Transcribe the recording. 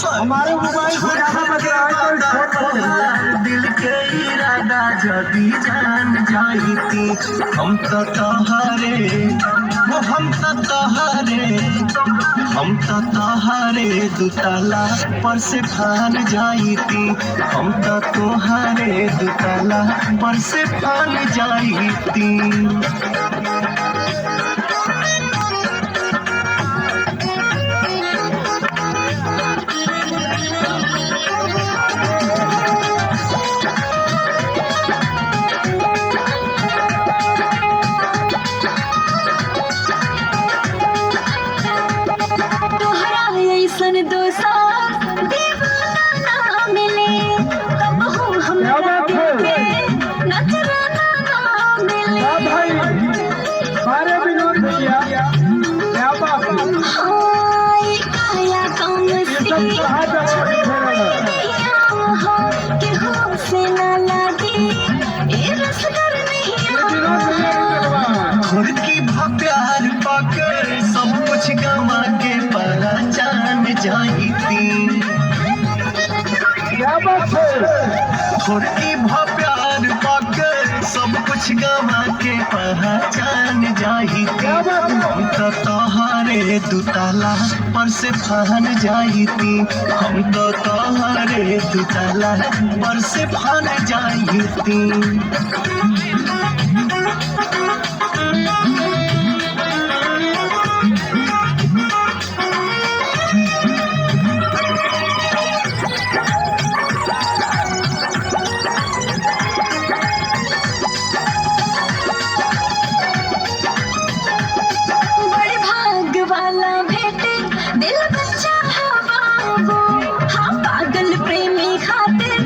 हमारे मोबाइल से ज्यादा बज रहा है तो छोड़ दो। दिल के इरादा जदी जान जाईती हम तो तोहरे दुताला पर से फान जाईती हम तो तोहरे दुताला पर से फान जाईती। सन दोसा दीवाना ना मिले तब हो हम नजराना ना मिले। भाई हमारे विनोद भैया क्या बात है? हाय काया कम से कि हो से ना लगे ये रसगर नहीं खुद की प्यार पाकर सब कुछ गवा के पहचान जाईती। क्या बात है? खुद की प्यार पाकर सब कुछ गवा के पहचान जाईती हम तो तोहरे दुताला पर से फान जाईती हम तो तोहरे दुताला पर से फान जाईती। वाला भेटे दिल बच्चा है बाबू हाँ पागल प्रेमी खातिर